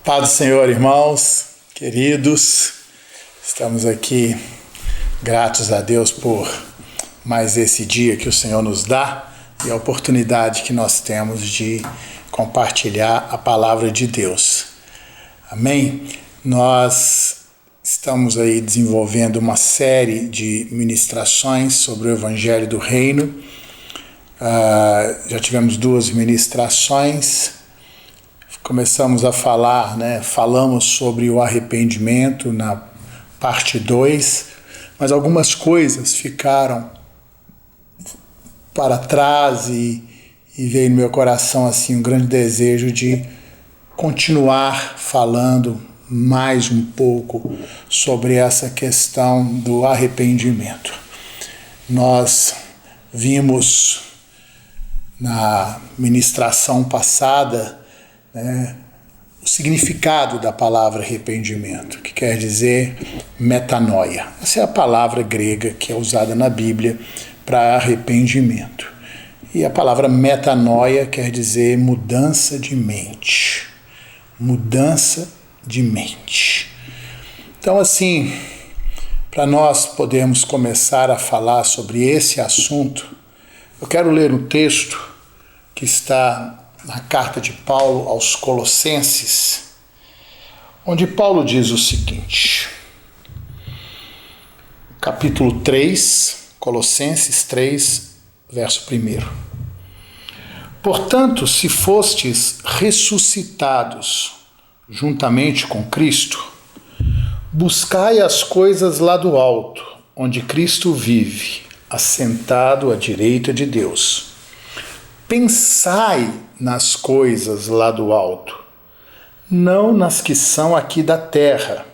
Paz do Senhor, irmãos, queridos, estamos aqui gratos a Deus por mais esse dia que o Senhor nos dá e a oportunidade que nós temos de compartilhar a palavra de Deus. Amém? Nós estamos aí desenvolvendo uma série de ministrações sobre o Evangelho do Reino. Já tivemos 2 ministrações. Começamos a falar, falamos sobre o arrependimento na parte 2, mas algumas coisas ficaram para trás e veio no meu coração assim um grande desejo de continuar falando mais um pouco sobre essa questão do arrependimento. Nós vimos na ministração passada o significado da palavra arrependimento, que quer dizer metanoia. Essa é a palavra grega que é usada na Bíblia para arrependimento. E a palavra metanoia quer dizer mudança de mente. Mudança de mente. Então, assim, para nós podermos começar a falar sobre esse assunto, eu quero ler um texto que está na carta de Paulo aos Colossenses, onde Paulo diz o seguinte, capítulo 3, Colossenses 3, verso 1. Portanto, se fostes ressuscitados juntamente com Cristo, buscai as coisas lá do alto, onde Cristo vive, assentado à direita de Deus. Pensai nas coisas lá do alto, não nas que são aqui da terra,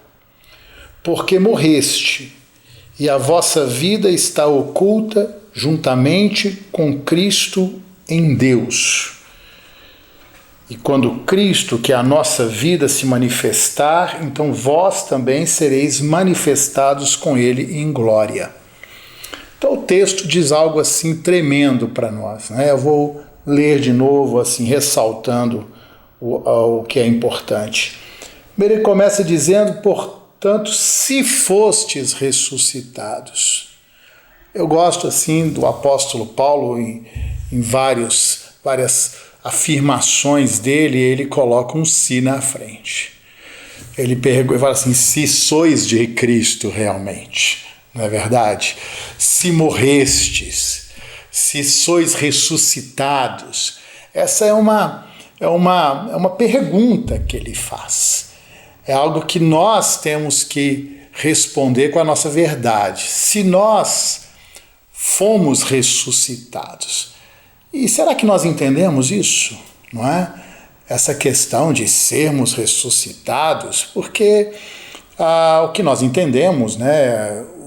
porque morreste, e a vossa vida está oculta juntamente com Cristo em Deus. E quando Cristo, que é a nossa vida, se manifestar, então vós também sereis manifestados com Ele em glória. Então o texto diz algo assim tremendo para nós. Eu vou ler de novo, assim, ressaltando o que é importante. Primeiro ele começa dizendo, portanto, se fostes ressuscitados. Eu gosto, assim, do apóstolo Paulo, em várias afirmações dele, ele coloca um se na frente. Ele fala assim, se sois de Cristo realmente, não é verdade? Se morrestes, se sois ressuscitados. Essa é uma pergunta que ele faz. É algo que nós temos que responder com a nossa verdade. Se nós fomos ressuscitados. E será que nós entendemos isso? Não é? Essa questão de sermos ressuscitados, porque o que nós entendemos,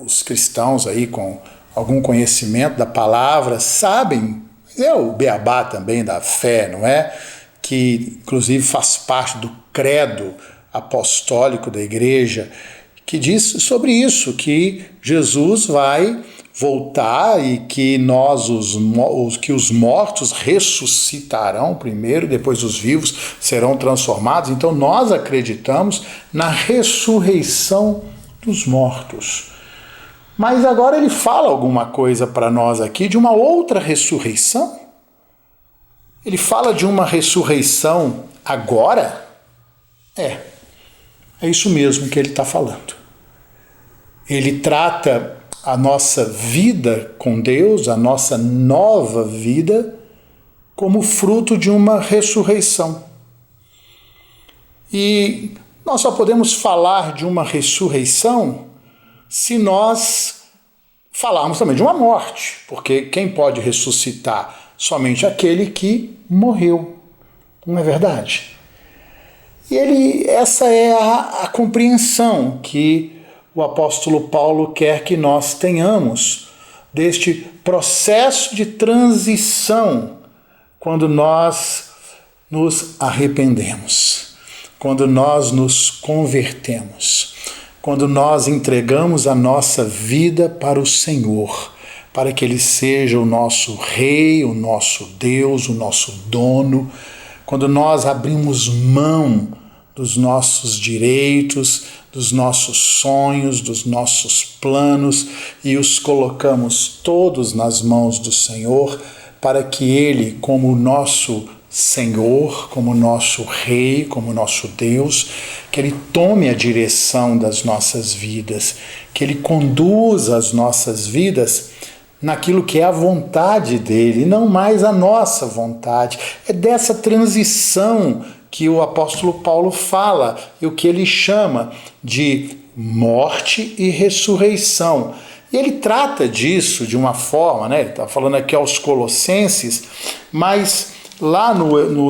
os cristãos aí com algum conhecimento da palavra, sabem, é o beabá também da fé, não é? Que inclusive faz parte do credo apostólico da igreja, que diz sobre isso, que Jesus vai voltar e que que os mortos ressuscitarão primeiro, depois os vivos serão transformados. Então nós acreditamos na ressurreição dos mortos. Mas agora ele fala alguma coisa para nós aqui de uma outra ressurreição. Ele fala de uma ressurreição agora? É isso mesmo que ele está falando. Ele trata a nossa vida com Deus, a nossa nova vida, como fruto de uma ressurreição. E nós só podemos falar de uma ressurreição se nós falarmos também de uma morte, porque quem pode ressuscitar? Somente aquele que morreu, não é verdade? E essa é a compreensão que o apóstolo Paulo quer que nós tenhamos deste processo de transição quando nós nos arrependemos, quando nós nos convertemos, quando nós entregamos a nossa vida para o Senhor, para que Ele seja o nosso Rei, o nosso Deus, o nosso dono, quando nós abrimos mão dos nossos direitos, dos nossos sonhos, dos nossos planos e os colocamos todos nas mãos do Senhor para que Ele, como nosso Senhor, como nosso Rei, como nosso Deus, que Ele tome a direção das nossas vidas, que Ele conduza as nossas vidas naquilo que é a vontade dEle, não mais a nossa vontade. É dessa transição que o apóstolo Paulo fala, e o que ele chama de morte e ressurreição. E ele trata disso de uma forma, ele está falando aqui aos Colossenses, mas lá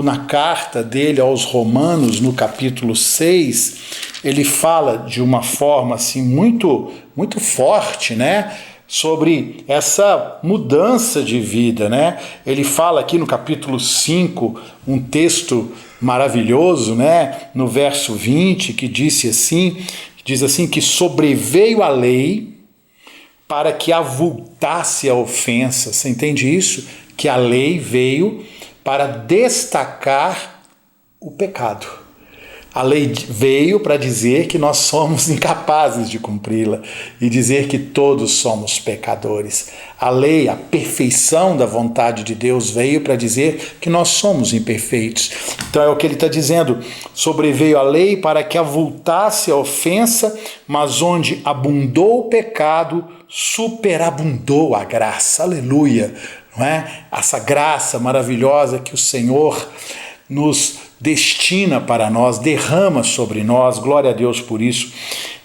na carta dele aos Romanos, no capítulo 6, ele fala de uma forma assim, muito, muito forte, sobre essa mudança de vida, Ele fala aqui no capítulo 5, um texto maravilhoso, no verso 20, que diz assim, que sobreveio a lei para que avultasse a ofensa. Você entende isso? Que a lei veio para destacar o pecado. A lei veio para dizer que nós somos incapazes de cumpri-la e dizer que todos somos pecadores. A lei, a perfeição da vontade de Deus veio para dizer que nós somos imperfeitos. Então é o que ele está dizendo. Sobreveio a lei para que avultasse a ofensa, mas onde abundou o pecado, superabundou a graça. Aleluia! Não é? Essa graça maravilhosa que o Senhor nos destina para nós, derrama sobre nós, glória a Deus por isso.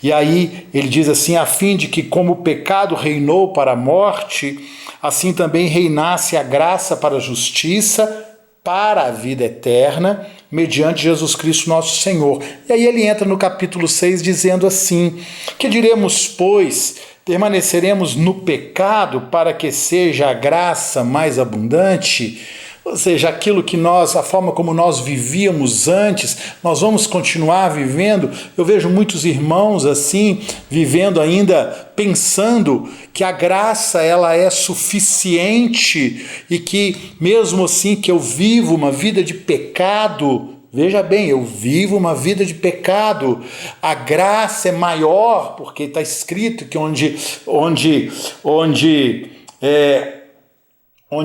E aí ele diz assim, a fim de que como o pecado reinou para a morte, assim também reinasse a graça para a justiça, para a vida eterna, mediante Jesus Cristo nosso Senhor. E aí ele entra no capítulo 6 dizendo assim, que diremos, pois, permaneceremos no pecado para que seja a graça mais abundante? Ou seja, aquilo que a forma como nós vivíamos antes, nós vamos continuar vivendo. Eu vejo muitos irmãos assim, vivendo ainda, pensando que a graça ela é suficiente e que mesmo assim que eu vivo uma vida de pecado, veja bem, eu vivo uma vida de pecado, a graça é maior, porque está escrito que onde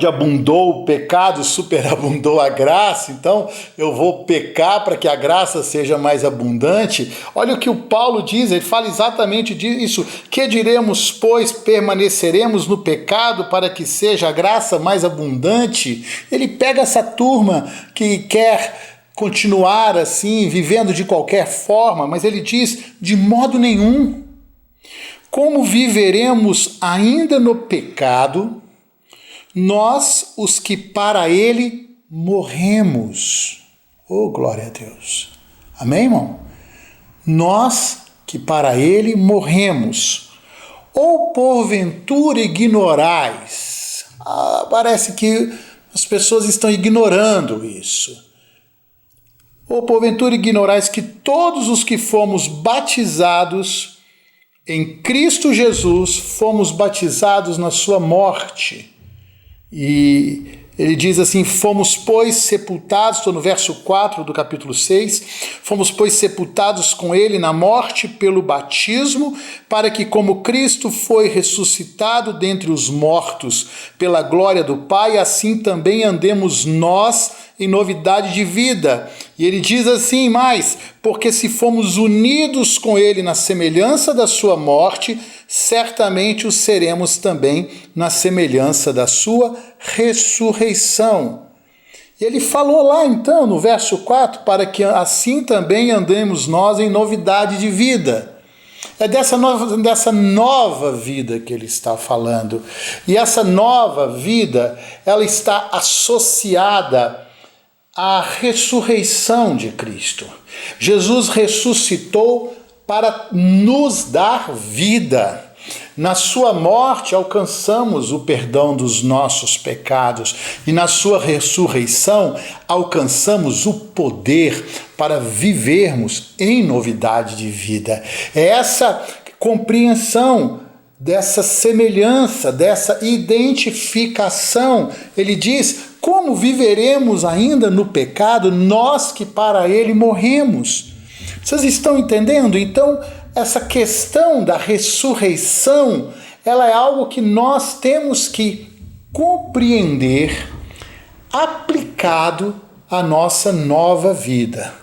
abundou o pecado, superabundou a graça, então eu vou pecar para que a graça seja mais abundante. Olha o que o Paulo diz, ele fala exatamente disso. Que diremos, pois, permaneceremos no pecado para que seja a graça mais abundante? Ele pega essa turma que quer continuar assim, vivendo de qualquer forma, mas ele diz, de modo nenhum. Como viveremos ainda no pecado, nós, os que para ele morremos? Oh, glória a Deus. Amém, irmão? Nós que para ele morremos. Ou porventura ignorais? Parece que as pessoas estão ignorando isso. Ou porventura ignorais que todos os que fomos batizados em Cristo Jesus, fomos batizados na sua morte. E ele diz assim, fomos, pois, sepultados, estou no verso 4 do capítulo 6, fomos, pois, sepultados com ele na morte pelo batismo, para que, como Cristo foi ressuscitado dentre os mortos pela glória do Pai, assim também andemos nós em novidade de vida. E ele diz assim mais, porque se fomos unidos com ele na semelhança da sua morte, certamente o seremos também na semelhança da sua ressurreição. E ele falou lá então, no verso 4, para que assim também andemos nós em novidade de vida. É dessa nova vida que ele está falando. E essa nova vida, ela está associada à ressurreição de Cristo. Jesus ressuscitou para nos dar vida. Na sua morte alcançamos o perdão dos nossos pecados e na sua ressurreição alcançamos o poder para vivermos em novidade de vida. É essa compreensão dessa semelhança, dessa identificação. Ele diz, como viveremos ainda no pecado, nós que para ele morremos? Vocês estão entendendo? Então, essa questão da ressurreição, ela é algo que nós temos que compreender aplicado à nossa nova vida.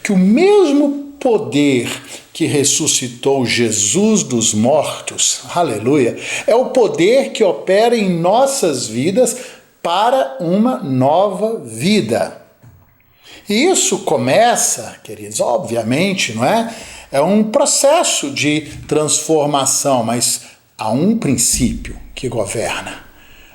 Que o mesmo poder que ressuscitou Jesus dos mortos, aleluia, é o poder que opera em nossas vidas para uma nova vida. E isso começa, queridos, obviamente, não é? É um processo de transformação, mas há um princípio que governa.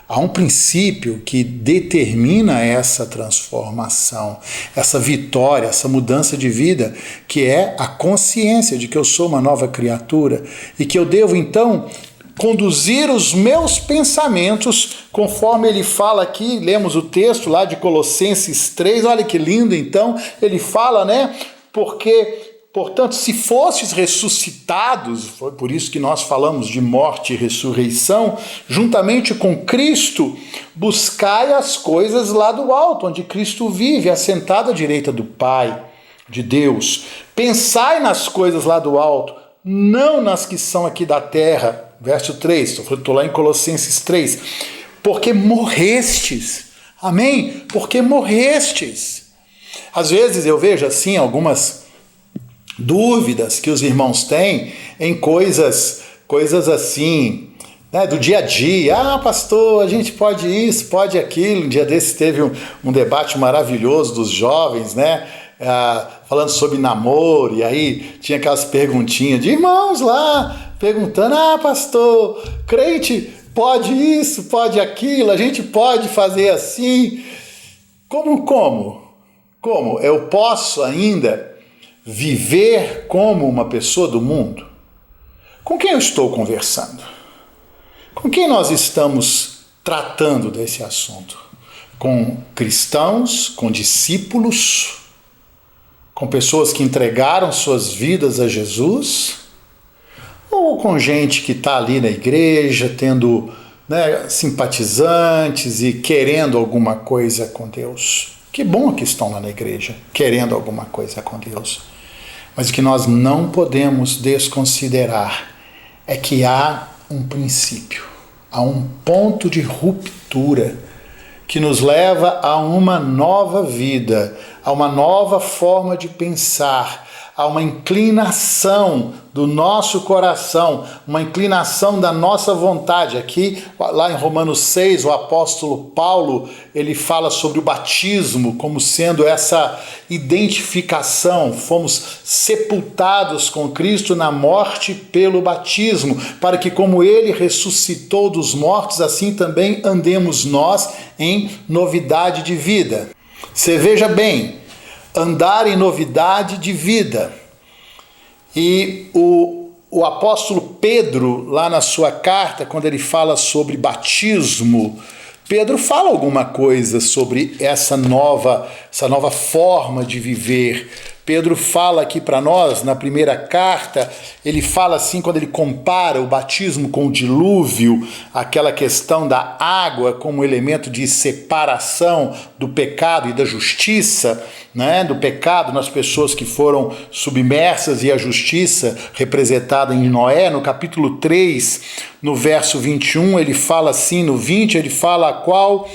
Há um princípio que determina essa transformação, essa vitória, essa mudança de vida, que é a consciência de que eu sou uma nova criatura e que eu devo, então, conduzir os meus pensamentos, conforme ele fala aqui, lemos o texto lá de Colossenses 3, olha que lindo, então, ele fala, né, porque... Portanto, se fostes ressuscitados, foi por isso que nós falamos de morte e ressurreição, juntamente com Cristo, buscai as coisas lá do alto, onde Cristo vive, assentado à direita do Pai, de Deus. Pensai nas coisas lá do alto, não nas que são aqui da terra. Verso 3, estou lá em Colossenses 3. Porque morrestes. Amém? Porque morrestes. Às vezes eu vejo assim algumas dúvidas que os irmãos têm em coisas assim, né, do dia a dia. Ah, pastor, a gente pode isso, pode aquilo. Um dia desse teve um debate maravilhoso dos jovens, né, falando sobre namoro, e aí tinha aquelas perguntinhas de irmãos lá, perguntando, ah, pastor, crente pode isso, pode aquilo, a gente pode fazer assim. Como? Eu posso ainda viver como uma pessoa do mundo? Com quem eu estou conversando? Com quem nós estamos tratando desse assunto? Com cristãos, com discípulos, com pessoas que entregaram suas vidas a Jesus? Ou com gente que está ali na igreja, tendo, né, simpatizantes e querendo alguma coisa com Deus? Que bom que estão lá na igreja, querendo alguma coisa com Deus. Mas o que nós não podemos desconsiderar é que há um princípio, há um ponto de ruptura que nos leva a uma nova vida, a uma nova forma de pensar, a uma inclinação do nosso coração, uma inclinação da nossa vontade. Aqui, lá em Romanos 6, o apóstolo Paulo, ele fala sobre o batismo como sendo essa identificação. Fomos sepultados com Cristo na morte pelo batismo, para que como ele ressuscitou dos mortos, assim também andemos nós em novidade de vida. Você veja bem, andar em novidade de vida. E o apóstolo Pedro, lá na sua carta, quando ele fala sobre batismo, Pedro fala alguma coisa sobre essa nova forma de viver. Pedro fala aqui para nós, na primeira carta, ele fala assim, quando ele compara o batismo com o dilúvio, aquela questão da água como elemento de separação do pecado e da justiça, né, do pecado nas pessoas que foram submersas e a justiça representada em Noé, no capítulo 3, no verso 21, ele fala assim, no 20, ele fala a qual...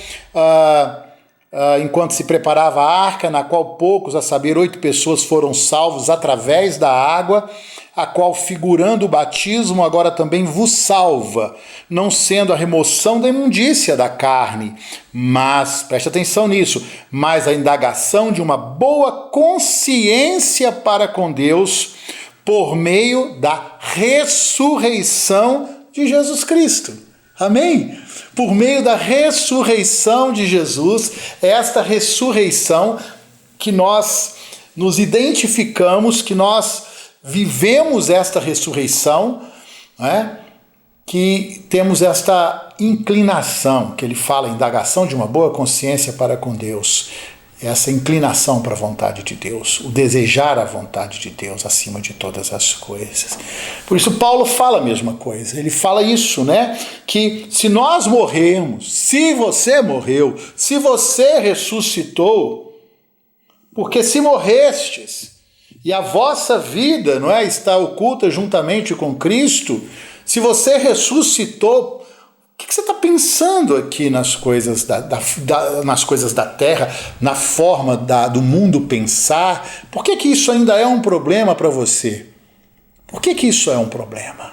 enquanto se preparava a arca, na qual poucos, a saber, 8 pessoas foram salvos através da água, a qual, figurando o batismo, agora também vos salva, não sendo a remoção da imundícia da carne, mas, preste atenção nisso, mas a indagação de uma boa consciência para com Deus, por meio da ressurreição de Jesus Cristo. Amém? Por meio da ressurreição de Jesus, esta ressurreição que nós nos identificamos, que nós vivemos essa ressurreição, né? Que temos esta inclinação, que ele fala, indagação de uma boa consciência para com Deus, essa inclinação para a vontade de Deus, o desejar a vontade de Deus acima de todas as coisas. Por isso Paulo fala a mesma coisa, ele fala isso, né? Que se nós morrermos, se você morreu, se você ressuscitou, porque se morrestes, e a vossa vida, não é, está oculta juntamente com Cristo, se você ressuscitou, o que você está pensando aqui nas coisas nas coisas da terra, na forma do mundo pensar? Por que isso ainda é um problema para você? Por que isso é um problema?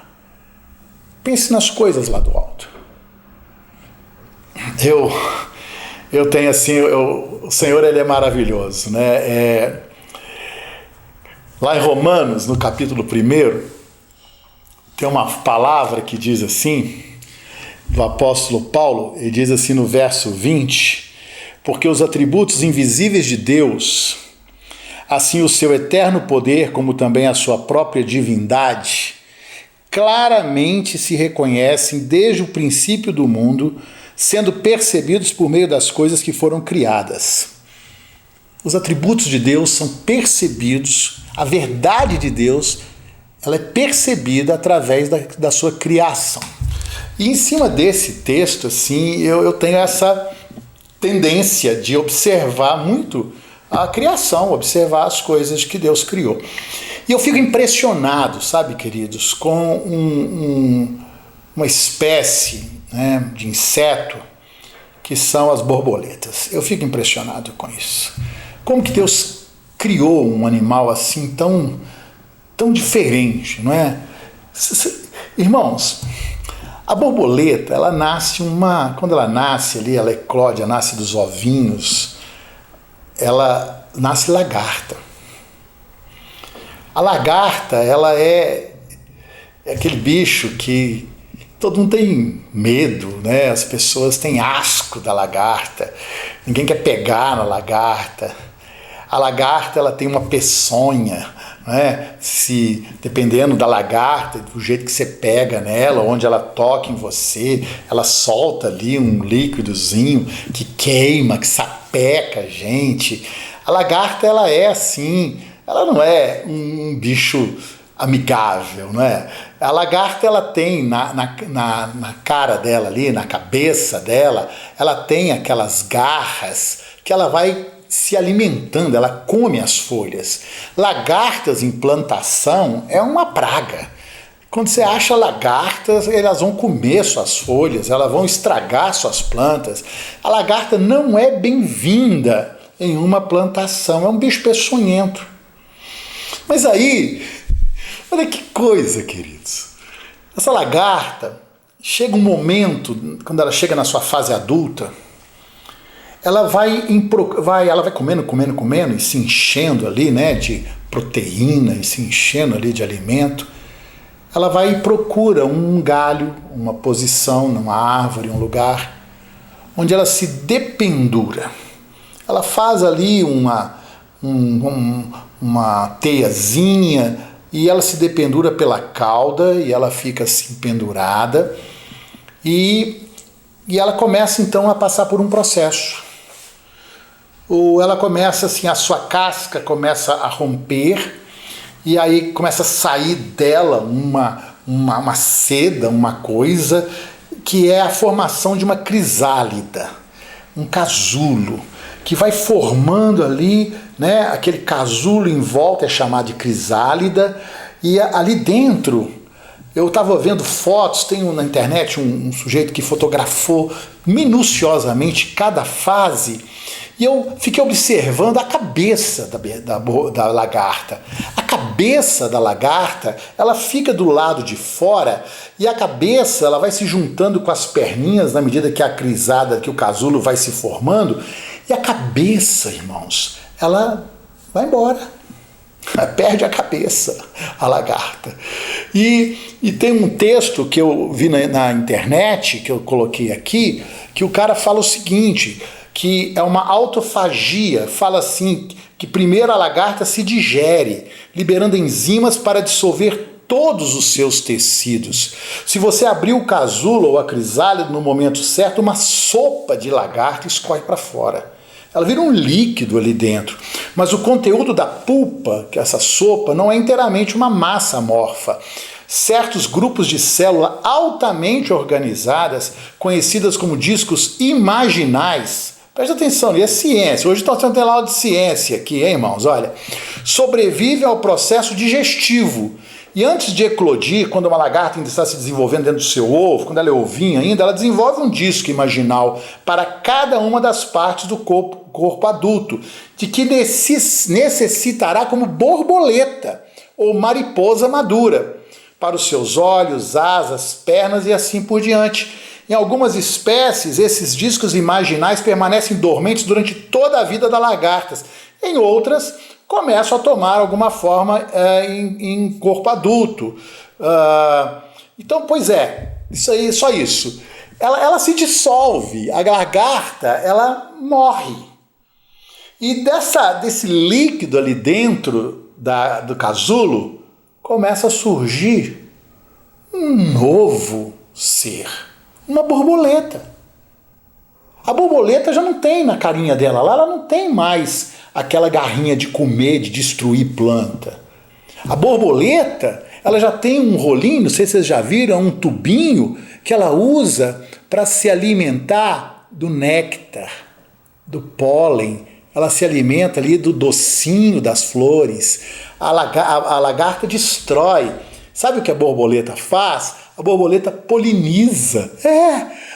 Pense nas coisas lá do alto. Eu tenho assim, o Senhor, ele é maravilhoso, né? Lá em Romanos, no capítulo 1, tem uma palavra que diz assim, do apóstolo Paulo, ele diz assim no verso 20, porque os atributos invisíveis de Deus, assim o seu eterno poder, como também a sua própria divindade, claramente se reconhecem desde o princípio do mundo, sendo percebidos por meio das coisas que foram criadas. Os atributos de Deus são percebidos, a verdade de Deus, ela é percebida através da sua criação. E em cima desse texto, assim, eu tenho essa tendência de observar muito a criação, observar as coisas que Deus criou. E eu fico impressionado, sabe, queridos, com uma espécie, né, de inseto que são as borboletas. Eu fico impressionado com isso. Como que Deus criou um animal assim tão diferente, não é? Irmãos, a borboleta, ela nasce quando ela nasce ali, ela eclode, ela nasce dos ovinhos, ela nasce lagarta. A lagarta, ela é aquele bicho que todo mundo tem medo, né? As pessoas têm asco da lagarta, ninguém quer pegar na lagarta. A lagarta, ela tem uma peçonha, né? Dependendo da lagarta, do jeito que você pega nela, onde ela toca em você, ela solta ali um líquidozinho que queima, que sapeca a gente. A lagarta, ela é assim, ela não é um bicho amigável, não é? A lagarta, ela tem na cara dela ali, na cabeça dela, ela tem aquelas garras que ela vai se alimentando, ela come as folhas. Lagartas em plantação é uma praga. Quando você acha lagartas, elas vão comer suas folhas, elas vão estragar suas plantas. A lagarta não é bem-vinda em uma plantação, é um bicho peçonhento. Mas aí, olha que coisa, queridos. Essa lagarta, chega um momento, quando ela chega na sua fase adulta, ela vai comendo e se enchendo ali, né, de proteína e se enchendo ali de alimento. Ela vai e procura um galho, uma posição numa árvore, um lugar onde ela se dependura. Ela faz ali uma teiazinha e ela se dependura pela cauda e ela fica assim pendurada e ela começa então a passar por um processo. Ela começa assim, a sua casca começa a romper e aí começa a sair dela uma seda, uma coisa que é a formação de uma crisálida, um casulo, que vai formando ali, né, aquele casulo em volta é chamado de crisálida, e ali dentro, eu estava vendo fotos, tem na internet um sujeito que fotografou minuciosamente cada fase, e eu fiquei observando a cabeça da lagarta. A cabeça da lagarta, ela fica do lado de fora e a cabeça ela vai se juntando com as perninhas na medida que a crisada, que o casulo vai se formando. E a cabeça, irmãos, ela vai embora. Ela perde a cabeça, a lagarta. E tem um texto que eu vi na internet, que eu coloquei aqui, que o cara fala o seguinte, que é uma autofagia, fala assim, que primeiro a lagarta se digere, liberando enzimas para dissolver todos os seus tecidos. Se você abrir o casulo ou a crisálida no momento certo, uma sopa de lagarta escorre para fora. Ela vira um líquido ali dentro. Mas o conteúdo da pulpa, que é essa sopa, não é inteiramente uma massa amorfa. Certos grupos de célula altamente organizadas, conhecidas como discos imaginais, Presta atenção, e é ciência. Hoje nós temos aula de ciência aqui, hein, irmãos? Olha, sobrevive ao processo digestivo. E antes de eclodir, quando uma lagarta ainda está se desenvolvendo dentro do seu ovo, quando ela é ovinho ainda, ela desenvolve um disco imaginal para cada uma das partes do corpo adulto, de que necessitará como borboleta ou mariposa madura, para os seus olhos, asas, pernas e assim por diante. Em algumas espécies, esses discos imaginais permanecem dormentes durante toda a vida das lagartas. Em outras, começam a tomar alguma forma em corpo adulto. Então, pois é, isso aí, só isso. Ela se dissolve, a lagarta, ela morre. E desse líquido ali dentro do casulo, começa a surgir um novo ser, uma borboleta. A borboleta já não tem na carinha dela lá, ela não tem mais aquela garrinha de comer, de destruir planta. A borboleta, ela já tem um rolinho, não sei se vocês já viram, um tubinho que ela usa para se alimentar do néctar, do pólen. Ela se alimenta ali do docinho das flores. A lagarta destrói. Sabe o que a borboleta faz? A borboleta poliniza.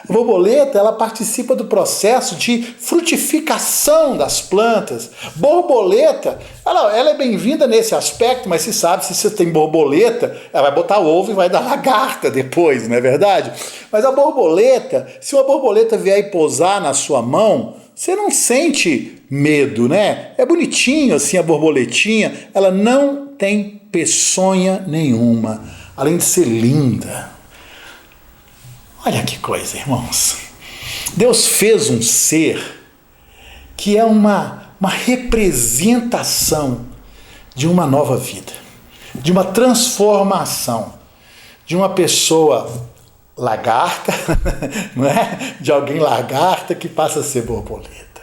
A borboleta, ela participa do processo de frutificação das plantas. Borboleta, ela é bem-vinda nesse aspecto, mas se sabe, se você tem borboleta, ela vai botar ovo e vai dar lagarta depois, não é verdade? Mas a borboleta, se uma borboleta vier e pousar na sua mão, você não sente medo, né? É bonitinho assim a borboletinha, ela não tem peçonha nenhuma, além de ser linda. Olha que coisa, irmãos. Deus fez um ser que é uma representação de uma nova vida, de uma transformação, de uma pessoa lagarta, não é? De alguém lagarta que passa a ser borboleta.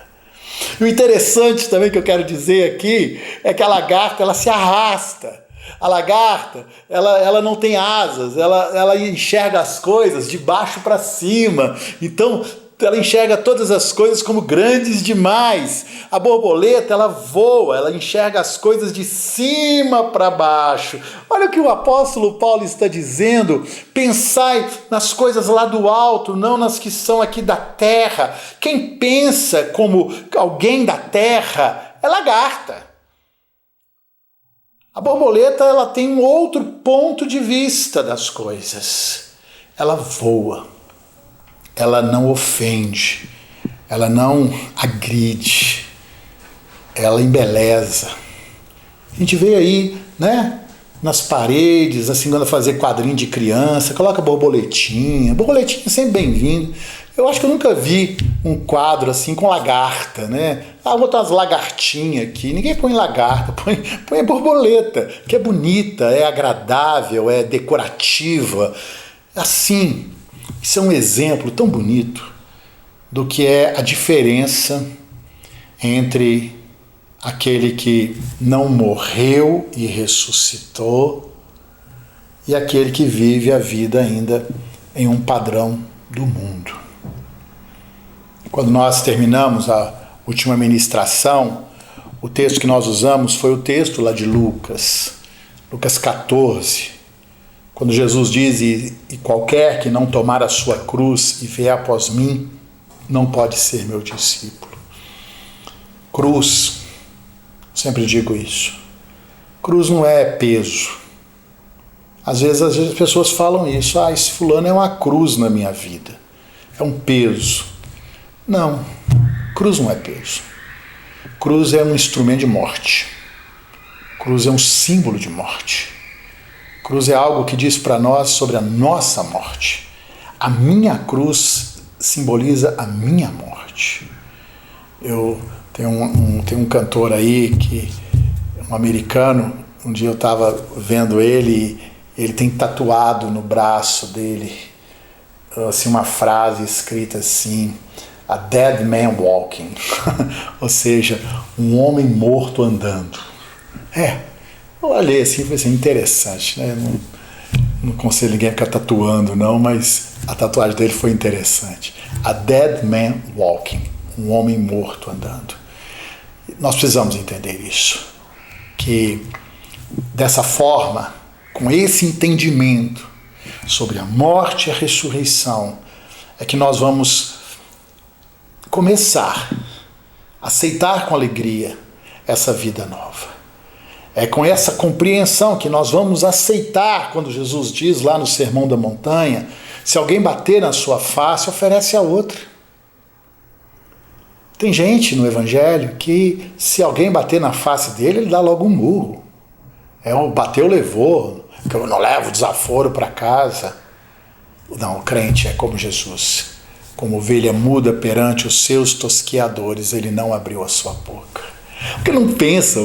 E o interessante também que eu quero dizer aqui é que a lagarta, ela se arrasta. A lagarta, ela não tem asas, ela enxerga as coisas de baixo para cima. Então, ela enxerga todas as coisas como grandes demais. A borboleta, ela voa, ela enxerga as coisas de cima para baixo. Olha o que o apóstolo Paulo está dizendo. Pensai nas coisas lá do alto, não nas que são aqui da terra. Quem pensa como alguém da terra é lagarta. A borboleta, ela tem um outro ponto de vista das coisas. Ela voa. Ela não ofende, ela não agride, ela embeleza. A gente vê aí, né, nas paredes, assim, quando fazer quadrinho de criança, coloca borboletinha é sempre bem-vindo. Eu acho que eu nunca vi um quadro assim com lagarta, né? Vou botar umas lagartinhas aqui. Ninguém põe lagarta, põe a borboleta, que é bonita, é agradável, é decorativa. Assim, isso é um exemplo tão bonito do que é a diferença entre aquele que não morreu e ressuscitou e aquele que vive a vida ainda em um padrão do mundo. Quando nós terminamos a última ministração, o texto que nós usamos foi o texto lá de Lucas 14, quando Jesus diz, e qualquer que não tomar a sua cruz e vier após mim, não pode ser meu discípulo. Cruz, sempre digo isso, cruz não é peso. Às vezes as pessoas falam isso, esse fulano é uma cruz na minha vida, é um peso. Não, cruz não é peso. Cruz é um instrumento de morte. Cruz é um símbolo de morte. Cruz é algo que diz para nós sobre a nossa morte. A minha cruz simboliza a minha morte. Eu tenho um cantor aí, um americano, um dia eu estava vendo ele tem tatuado no braço dele assim, uma frase escrita assim: A dead man walking, ou seja, um homem morto andando. Eu olhei assim e falei assim, interessante, né? Não aconselho ninguém a ficar tatuando não, mas a tatuagem dele foi interessante. A dead man walking, um homem morto andando. Nós precisamos entender isso, que dessa forma, com esse entendimento sobre a morte e a ressurreição, é que nós vamos começar a aceitar com alegria essa vida nova. É com essa compreensão que nós vamos aceitar quando Jesus diz lá no Sermão da Montanha: se alguém bater na sua face, oferece a outra. Tem gente no Evangelho que, se alguém bater na face dele, ele dá logo um murro. Bateu, levou, que eu não levo desaforo para casa. Não, o crente é como Jesus. Como ovelha muda perante os seus tosqueadores, ele não abriu a sua boca. Porque não pensa,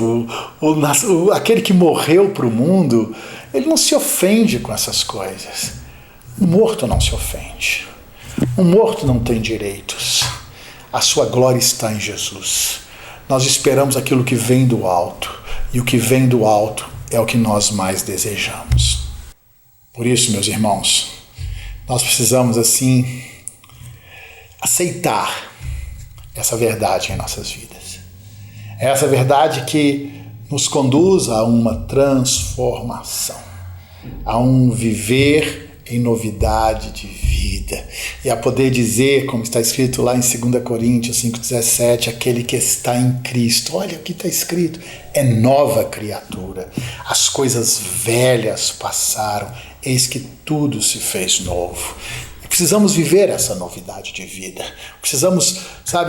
aquele que morreu para o mundo, ele não se ofende com essas coisas. O morto não se ofende. O morto não tem direitos. A sua glória está em Jesus. Nós esperamos aquilo que vem do alto. E o que vem do alto é o que nós mais desejamos. Por isso, meus irmãos, nós precisamos, assim, aceitar essa verdade em nossas vidas. É essa verdade que nos conduz a uma transformação, a um viver em novidade de vida, e a poder dizer, como está escrito lá em 2 Coríntios 5,17, aquele que está em Cristo, olha o que está escrito, é nova criatura, as coisas velhas passaram, eis que tudo se fez novo. Precisamos viver essa novidade de vida. Precisamos,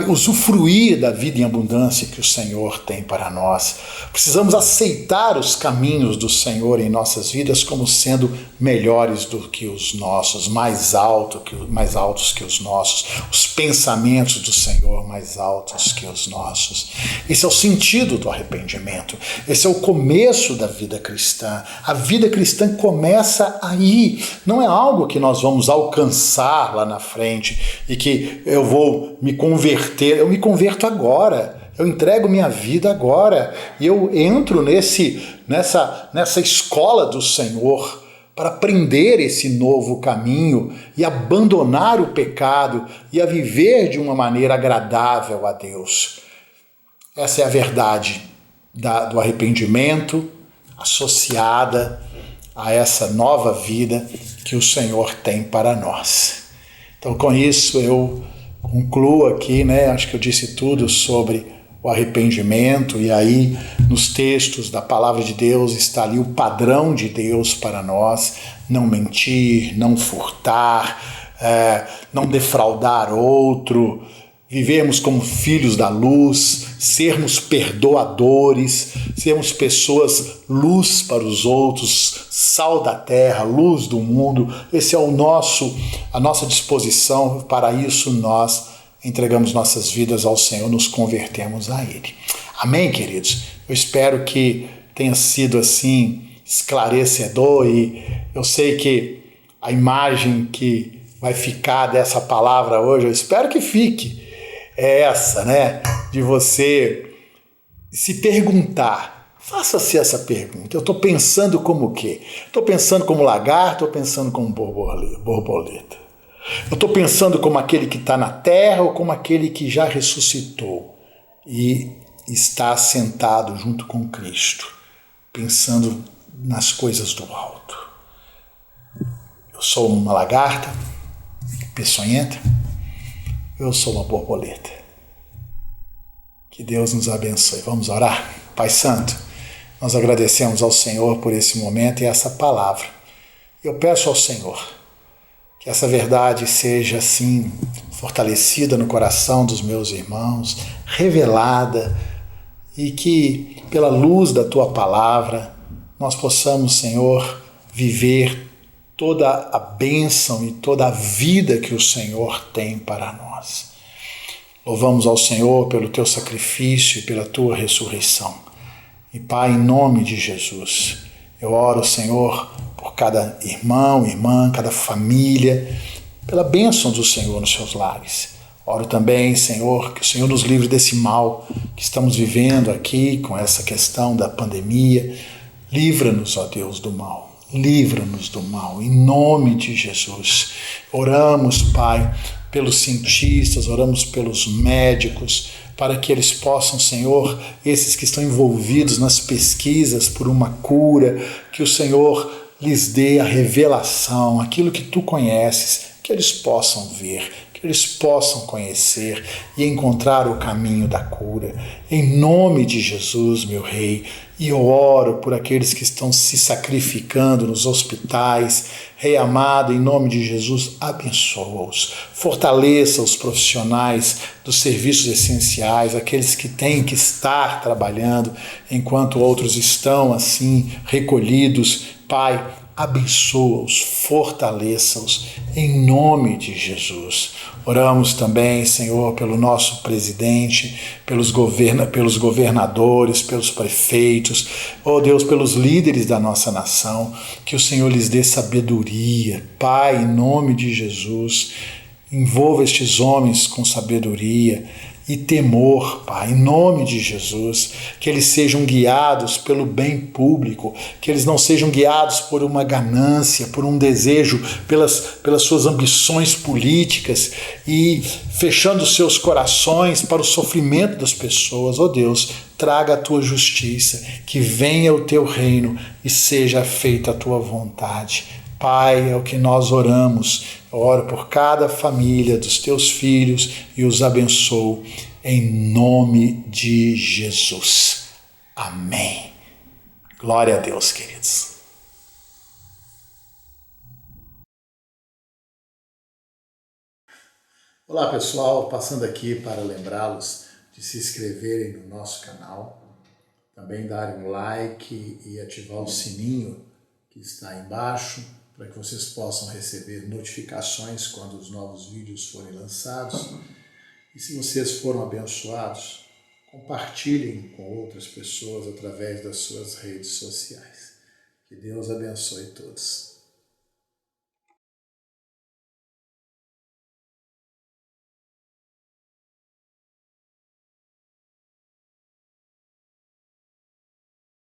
usufruir da vida em abundância que o Senhor tem para nós. Precisamos aceitar os caminhos do Senhor em nossas vidas como sendo melhores do que os nossos, mais altos que os nossos. Os pensamentos do Senhor mais altos que os nossos. Esse é o sentido do arrependimento. Esse é o começo da vida cristã. A vida cristã começa aí. Não é algo que nós vamos alcançar lá na frente e que eu vou me converter. Eu me converto agora, eu entrego minha vida agora e eu entro nessa escola do Senhor para aprender esse novo caminho e abandonar o pecado e a viver de uma maneira agradável a Deus. Essa é a verdade do arrependimento associada a essa nova vida que o Senhor tem para nós. Então, com isso, eu concluo aqui, acho que eu disse tudo sobre o arrependimento, e aí, nos textos da Palavra de Deus, está ali o padrão de Deus para nós: não mentir, não furtar, não defraudar outro, vivermos como filhos da luz, sermos perdoadores, sermos pessoas luz para os outros, sal da terra, luz do mundo. Esse é a nossa disposição. Para isso nós entregamos nossas vidas ao Senhor, nos convertemos a Ele. Amém, queridos? Eu espero que tenha sido assim esclarecedor, e eu sei que a imagem que vai ficar dessa palavra hoje, eu espero que fique, é essa, de você se perguntar. Faça-se essa pergunta. Eu estou pensando como o quê? Estou pensando como lagarto, estou pensando como borboleta? Eu estou pensando como aquele que está na terra ou como aquele que já ressuscitou e está sentado junto com Cristo, pensando nas coisas do alto? Eu sou uma lagarta peçonhenta? Eu sou uma borboleta? Que Deus nos abençoe. Vamos orar? Pai Santo, nós agradecemos ao Senhor por esse momento e essa palavra. Eu peço ao Senhor que essa verdade seja assim fortalecida no coração dos meus irmãos, revelada, e que pela luz da Tua palavra nós possamos, Senhor, viver toda a bênção e toda a vida que o Senhor tem para nós. Louvamos ao Senhor pelo Teu sacrifício e pela Tua ressurreição. E Pai, em nome de Jesus, eu oro, Senhor, por cada irmão, irmã, cada família, pela bênção do Senhor nos seus lares. Oro também, Senhor, que o Senhor nos livre desse mal que estamos vivendo aqui com essa questão da pandemia. Livra-nos, ó Deus, do mal. Livra-nos do mal, em nome de Jesus. Oramos, Pai, pelos cientistas, oramos pelos médicos, para que eles possam, Senhor, esses que estão envolvidos nas pesquisas por uma cura, que o Senhor lhes dê a revelação, aquilo que tu conheces, que eles possam ver, que eles possam conhecer e encontrar o caminho da cura. Em nome de Jesus, meu Rei, e eu oro por aqueles que estão se sacrificando nos hospitais. Rei amado, em nome de Jesus, abençoa-os, fortaleça os profissionais dos serviços essenciais, aqueles que têm que estar trabalhando enquanto outros estão assim recolhidos. Pai, abençoa-os, fortaleça-os, em nome de Jesus. Oramos também, Senhor, pelo nosso presidente, pelos governadores, pelos prefeitos, oh Deus, pelos líderes da nossa nação, que o Senhor lhes dê sabedoria. Pai, em nome de Jesus, envolva estes homens com sabedoria e temor, Pai, em nome de Jesus, que eles sejam guiados pelo bem público, que eles não sejam guiados por uma ganância, por um desejo, pelas suas ambições políticas e fechando seus corações para o sofrimento das pessoas. Oh Deus, traga a tua justiça, que venha o teu reino e seja feita a tua vontade. Pai, é o que nós oramos. Eu oro por cada família dos teus filhos e os abençoo em nome de Jesus. Amém. Glória a Deus, queridos. Olá, pessoal. Passando aqui para lembrá-los de se inscreverem no nosso canal, também darem um like e ativar o sininho que está aí embaixo, para que vocês possam receber notificações quando os novos vídeos forem lançados. E se vocês foram abençoados, compartilhem com outras pessoas através das suas redes sociais. Que Deus abençoe todos.